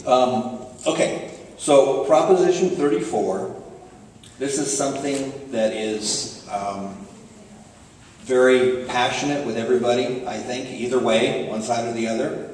Okay, so Proposition 34, this is something that is very passionate with everybody, I think, either way, one side or the other.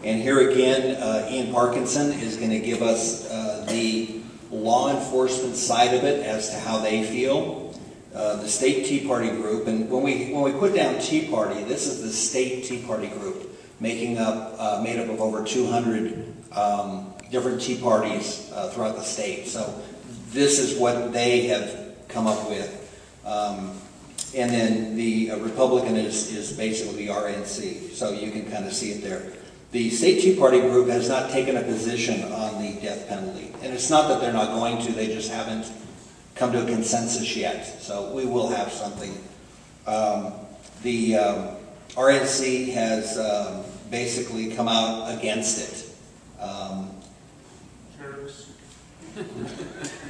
And here again, Ian Parkinson is going to give us the law enforcement side of it as to how they feel. The state Tea Party group, and when we put down Tea Party, this is the state Tea Party group, made up of over 200 different Tea Parties throughout the state. So this is what they have come up with. And then the Republican is basically the RNC. So you can kind of see it there. The state Tea Party group has not taken a position on the death penalty. And it's not that they're not going to, they just haven't come to a consensus yet. So we will have something. The RNC has basically come out against it.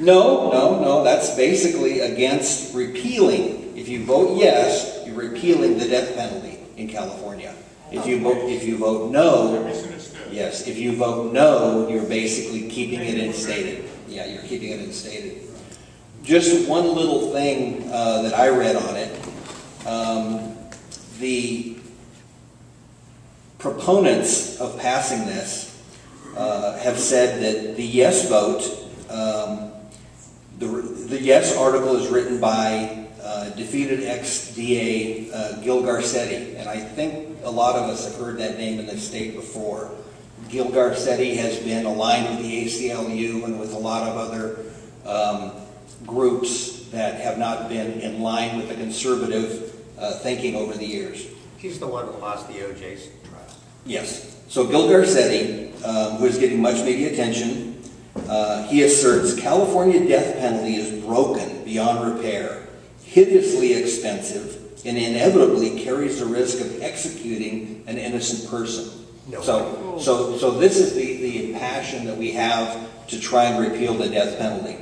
No, that's basically against repealing. If you vote yes, you're repealing the death penalty in California. If you vote no, yes, if you vote no, you're basically keeping it instated. Yeah, you're keeping it instated. Just one little thing that I read on it. The proponents of passing this have said that the yes vote, the yes article is written by defeated ex-DA Gil Garcetti, and I think a lot of us have heard that name in the state before. Gil Garcetti has been aligned with the ACLU and with a lot of other groups that have not been in line with the conservative thinking over the years. He's the one who lost the O.J. trial. Yes. So Gil Garcetti, who is getting much media attention, he asserts California death penalty is broken beyond repair, hideously expensive, and inevitably carries the risk of executing an innocent person. No. So this is the passion that we have to try and repeal the death penalty.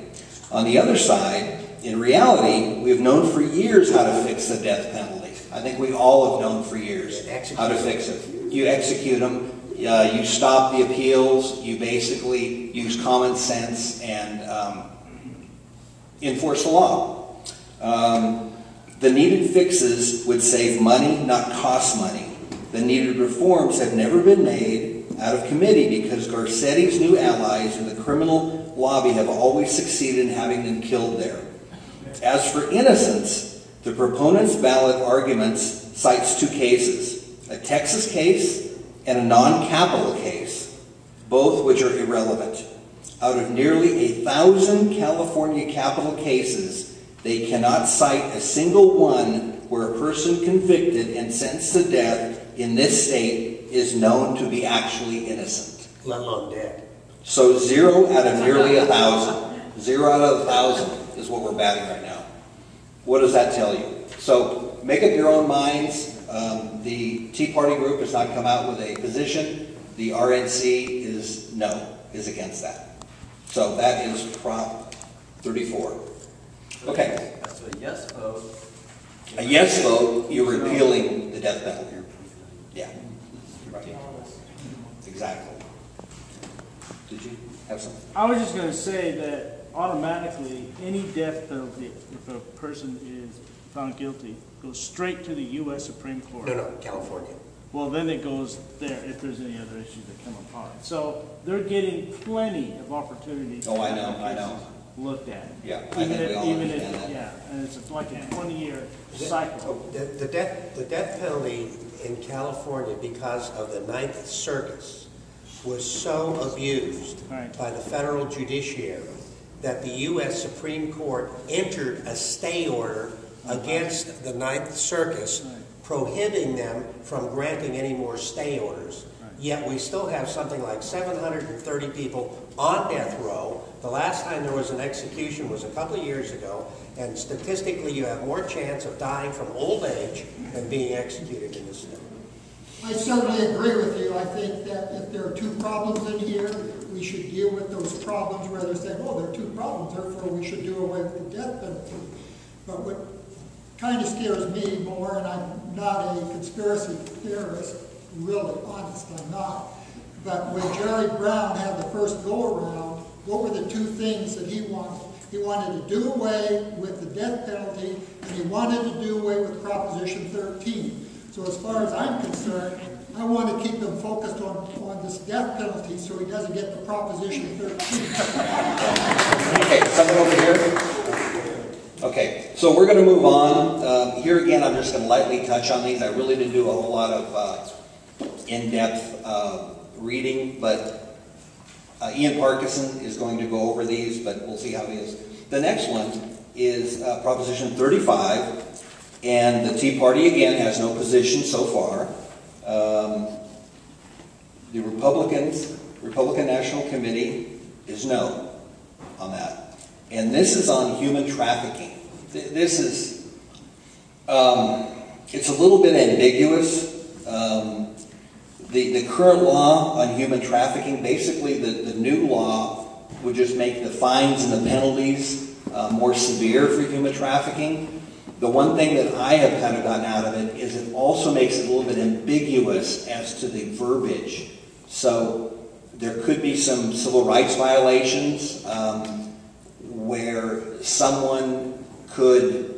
On the other side, in reality, we have known for years how to fix the death penalty. I think we all have known for years how to fix it. You execute them, you stop the appeals, you basically use common sense and enforce the law. The needed fixes would save money, not cost money. The needed reforms have never been made out of committee because Garcetti's new allies in the criminal lobby have always succeeded in having them killed there. As for innocence, the proponent's ballot arguments cites two cases, a Texas case and a non-capital case, both which are irrelevant. Out of nearly 1,000 California capital cases, they cannot cite a single one where a person convicted and sentenced to death in this state is known to be actually innocent. Let alone dead. So 0 out of nearly 1,000. 0 out of 1,000 is what we're batting right now. What does that tell you? So make up your own minds. The Tea Party group has not come out with a position. The RNC is against that. So that is Prop 34. Okay. So a yes vote. A yes vote, you're repealing the death penalty. Yeah. Right. Exactly. Did you have something? I was just going to say that automatically any death penalty, if a person is found guilty, goes straight to the U.S. Supreme Court. No, California. Well, then it goes there if there's any other issues that come upon. So they're getting plenty of opportunities. Oh, I know. Looked at. Yeah, I think we all understand that. Yeah, and it's like a 20-year cycle. The death penalty in California, because of the Ninth Circus, was so abused by the federal judiciary that the U.S. Supreme Court entered a stay order against the Ninth Circus, prohibiting them from granting any more stay orders. Yet we still have something like 730 people on death row. The last time there was an execution was a couple of years ago, and statistically you have more chance of dying from old age than being executed in this state. I certainly agree with you. I think that if there are two problems in here, we should deal with those problems rather than say, well, there are two problems, therefore we should do away with the death penalty. But what kind of scares me more, and I'm not a conspiracy theorist, really, honest, I'm not, But when Jerry Brown had the first go-around, what were the two things that he wanted? He wanted to do away with the death penalty, and he wanted to do away with Proposition 13. So as far as I'm concerned, I want to keep him focused on this death penalty so he doesn't get the Proposition 13. Okay, someone over here? Okay, so we're going to move on. Here again, I'm just going to lightly touch on these. I really didn't do a whole lot of in-depth reading, but Ian Parkinson is going to go over these, but we'll see how he is. The next one is Proposition 35, and the Tea Party, again, has no position so far. The Republican National Committee is no on that. And this is on human trafficking. This is, it's a little bit ambiguous. The current law on human trafficking, basically the new law would just make the fines and the penalties more severe for human trafficking. The one thing that I have kind of gotten out of it is it also makes it a little bit ambiguous as to the verbiage. So there could be some civil rights violations where someone could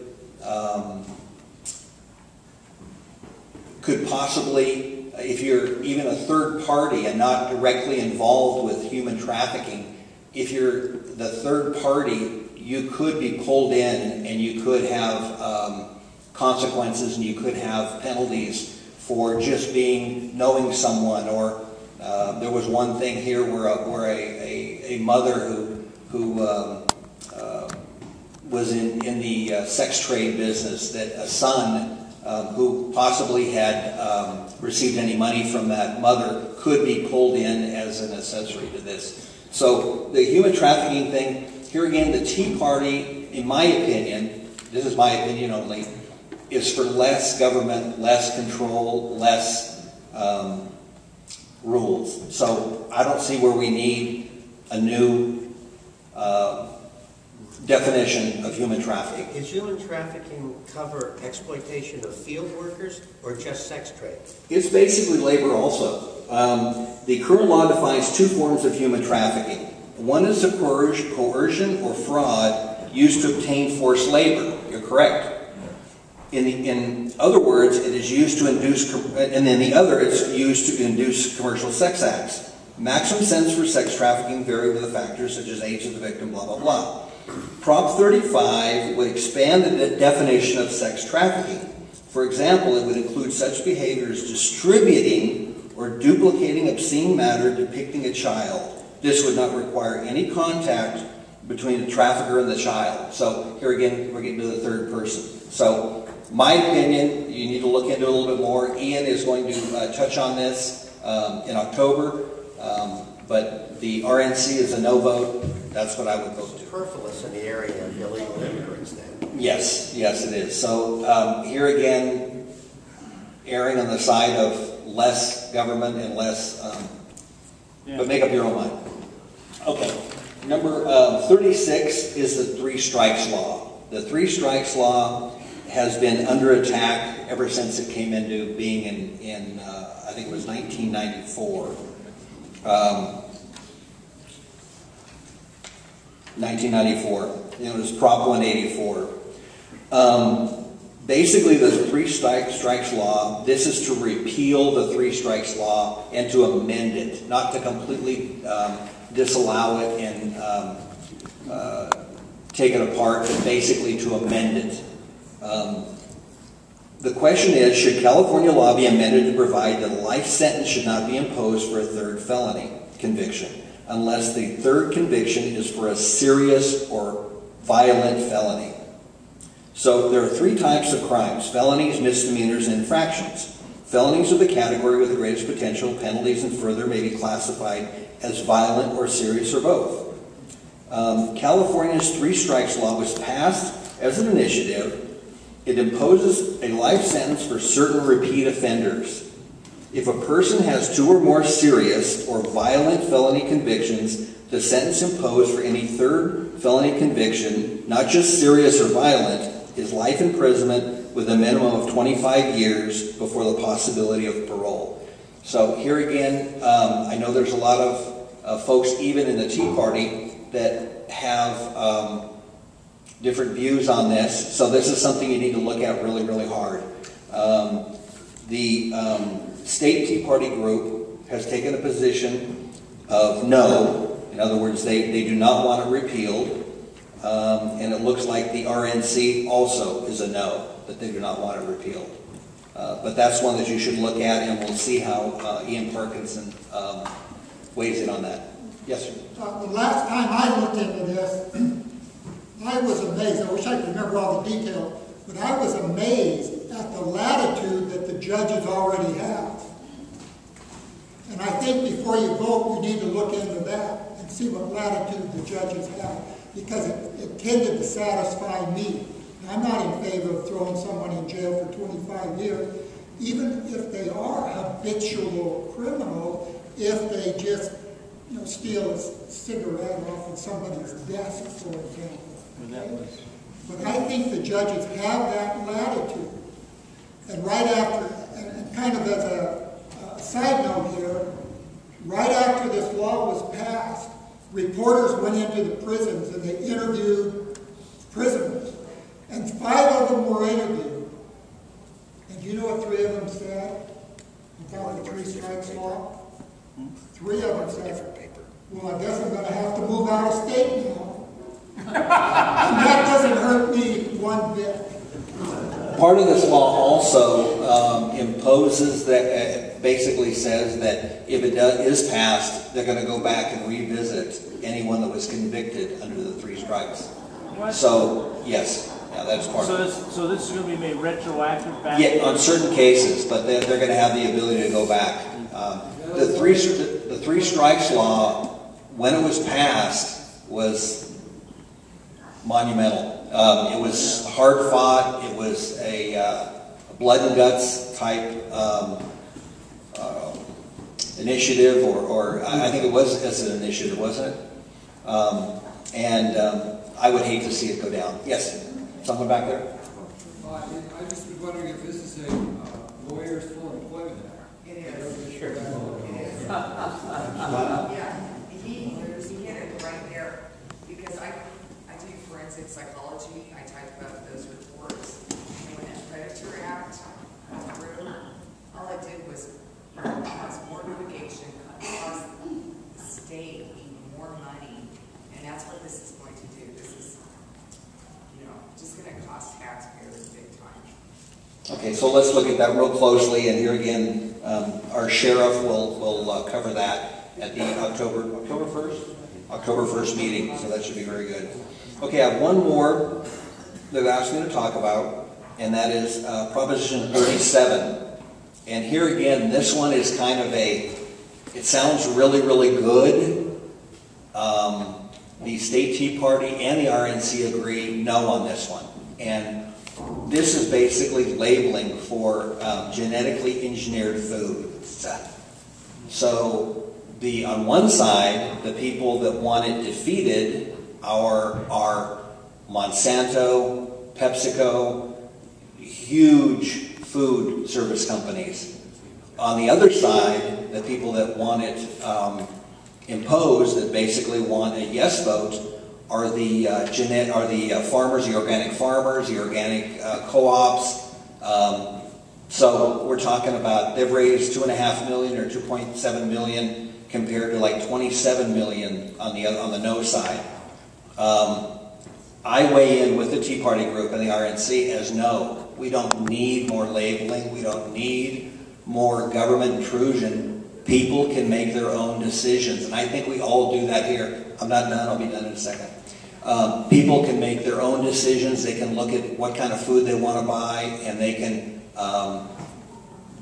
possibly, if you're even a third party and not directly involved with human trafficking, if you're the third party, you could be pulled in and you could have consequences and you could have penalties for just knowing someone. Or there was one thing here where a mother who was in the sex trade business, that a son who possibly had received any money from that mother could be pulled in as an accessory to this. So the human trafficking thing, here again, the Tea Party, in my opinion, this is my opinion only, is for less government, less control, less rules. So I don't see where we need a new definition of human trafficking. Is human trafficking cover exploitation of field workers or just sex trade? It's basically labor also. The current law defines two forms of human trafficking. One is the coercion or fraud used to obtain forced labor. You're correct. In other words, it is used to induce, and then the other is used to induce commercial sex acts. Maximum sentence for sex trafficking vary with the factors such as age of the victim, blah, blah, blah. Prop 35 would expand the definition of sex trafficking. For example, it would include such behavior as distributing or duplicating obscene matter depicting a child. This would not require any contact between the trafficker and the child. So here again, we're getting to the third person. So my opinion, you need to look into it a little bit more. Ian is going to touch on this in October, but the RNC is a no vote. That's what I would vote to. Superfluous in the area of illegal immigrants then. Yes, yes it is. So here again, erring on the side of less government and less, but make up your own mind. Okay, number 36 is the three strikes law. The three strikes law has been under attack ever since it came into being in I think it was 1994. 1994. It was Prop 184. Basically, the three strikes law, this is to repeal the three strikes law and to amend it, not to completely disallow it and take it apart, but basically to amend it. The question is, should California law be amended to provide that a life sentence should not be imposed for a third felony conviction, unless the third conviction is for a serious or violent felony? So there are three types of crimes: felonies, misdemeanors, and infractions. Felonies are the category with the greatest potential. Penalties and further may be classified as violent or serious or both. California's three strikes law was passed as an initiative. It imposes a life sentence for certain repeat offenders. If a person has two or more serious or violent felony convictions, the sentence imposed for any third felony conviction, not just serious or violent, is life imprisonment with a minimum of 25 years before the possibility of parole. So here again, I know there's a lot of folks, even in the Tea Party, that have different views on this. So this is something you need to look at really, really hard. The state Tea Party group has taken a position of no. In other words, they do not want it repealed. And it looks like the RNC also is a no, that they do not want it repealed. But that's one that you should look at, and we'll see how Ian Parkinson weighs in on that. Yes, sir? The last time I looked into this, I was amazed. I wish I could remember all the details, but I was amazed at the latitude that the judges already have. And I think before you vote, you need to look into that and see what latitude the judges have, because it tended to satisfy me. I'm not in favor of throwing someone in jail for 25 years, even if they are habitual criminals, if they just steal a cigarette off of somebody's desk, for example. Okay? But I think the judges have that latitude. And right after, and kind of as a side note here, right after this law was passed, reporters went into the prisons and they interviewed prisoners. And 5 of them were interviewed. And do you know what 3 of them said about the 3 strikes law? 3 of them said, well, I guess I'm going to have to move out of state now. And that doesn't hurt me one bit. Part of this law also imposes that, basically says that if it is passed, they're going to go back and revisit anyone that was convicted under the 3 strikes. What? So, yes. Yeah, that's part of it. So this is going to be made retroactive back? Yeah, on certain cases, but they're going to have the ability to go back. The three strikes law, when it was passed, was monumental. It was hard fought. It was a blood and guts type initiative, or I think it was as an initiative, wasn't it? I would hate to see it go down. Yes. Someone back there? I just was wondering if this is a lawyer's full employment act. It is. Sure. It is. Yeah, he hit it right there. Because I do forensic psychology. I type up those reports. And when that Predator Act went through, all it did was cause more litigation, cause the state even more money. And that's what this is going to do. This is just going to cost taxpayers big time. Okay, so let's look at that real closely, and here again, our sheriff will cover that at the October 1st meeting, so that should be very good. Okay, I have one more they've asked me to talk about, and that is Proposition 37. And here again, this one is kind of it sounds really, really good. The state Tea Party and the RNC agree no on this one. And this is basically labeling for genetically engineered foods. So on one side, the people that want it defeated are Monsanto, PepsiCo, huge food service companies. On the other side, the people that want it imposed, that basically want a yes vote, are the farmers, the organic farmers, the organic co-ops. So we're talking about, they've raised $2.5 million or $2.7 million compared to like $27 million on the no side. I weigh in with the Tea Party group and the RNC as no. We don't need more labeling. We don't need more government intrusion. People can make their own decisions, and I think we all do that here. I'm not done. I'll be done in a second. People can make their own decisions. They can look at what kind of food they want to buy, and they can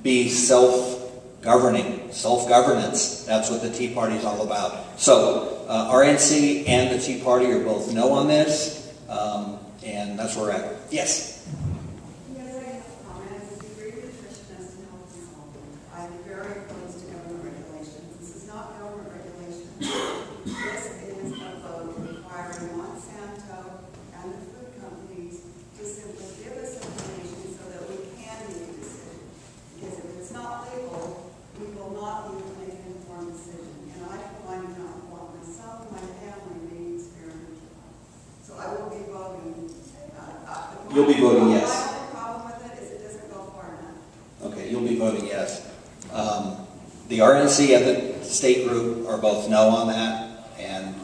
be self-governing, self-governance. That's what the Tea Party is all about. So RNC and the Tea Party are both no on this, and that's where we're at. Yes? Yes, I have a comment. I disagree with Christian as to how it's solved. I'm very opposed to government regulations. This is not government regulation. This is a vote requiring Monsanto and the food companies to simply give us information so that we can make a decision. Because if it's not labeled, we will to make an informed decision. And I, for one, do not want myself and my family being experimented on. So I will be voting. You'll be voting yes. I have a problem with it is it doesn't go far enough. Okay, you'll be voting yes. The RNC and the state group are both no on that, and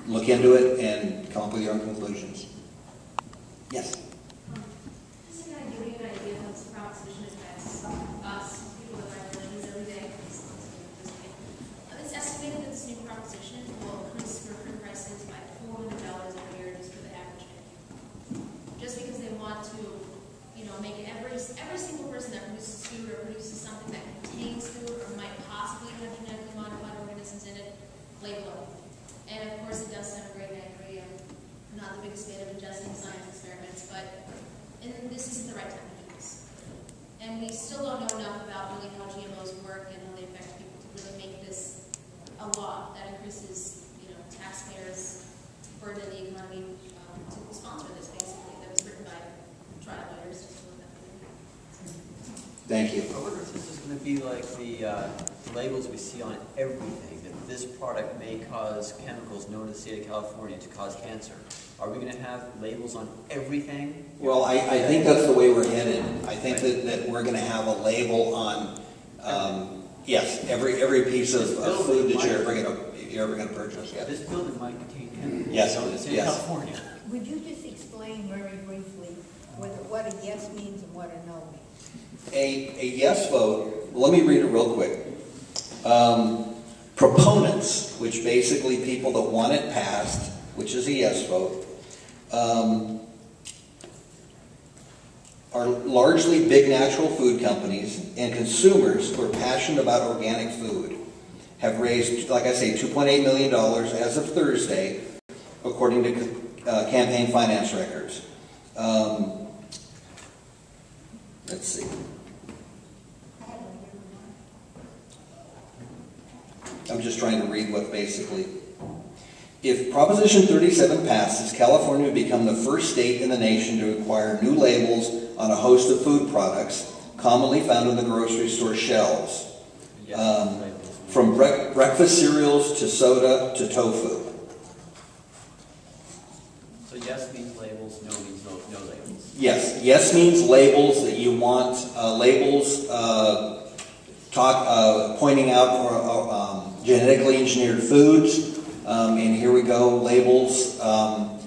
look into it and come up with your own conclusions. Yes? Just to kind of give you an idea of how this proposition affects us, people that buy religions every day. It's estimated that this new proposition will increase recruit prices by $400 every year just for the average family. Just because they want to, make every single person that produces food or produces something that contains food or might possibly have genetically modified organisms in it, label it. And of course, it does sound great, and I agree. I'm not the biggest fan of ingesting science experiments, but this isn't the right time to do this. And we still don't know enough about really how GMOs work and how they affect people to really make this a law that increases, taxpayers' burden in the economy to sponsor this, basically, that was written by trial lawyers. Thank you. I wonder if this is going to be like the labels we see on everything, that this product may cause chemicals known to the state of California to cause cancer. Are we going to have labels on everything? Well, I think that's the way we're headed. I think that we're going to have a label on, yes, every piece of food that you're ever going to purchase. Yeah. This building might contain chemicals Yes, known to the state of California. Would you just explain very briefly what a yes means and what a no means? A yes vote, let me read it real quick. Proponents, which basically people that want it passed, which is a yes vote, are largely big natural food companies, and consumers who are passionate about organic food have raised, like I say, $2.8 million as of Thursday, according to campaign finance records. Let's see. I'm just trying to read what basically. If Proposition 37 passes, California would become the first state in the nation to require new labels on a host of food products commonly found in the grocery store shelves. From breakfast cereals to soda to tofu. So yes means labels, no means no labels. Yes. Yes means labels that you want, labels pointing out genetically engineered foods. And here we go, labels. How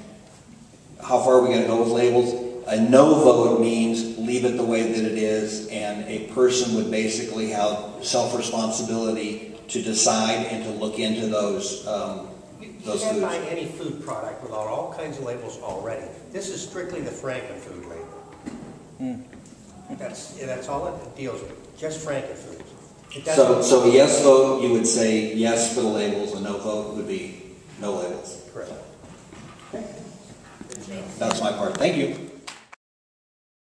far are we going to go with labels? A no vote means leave it the way that it is, and a person would basically have self-responsibility to decide and to look into those You can't buy any food product without all kinds of labels already. This is strictly the Frankenfood label. That's all it deals with, just Frankenfoods. So a yes vote, you would say yes for the labels, a no vote would be no labels. Correct. That's my part. Thank you.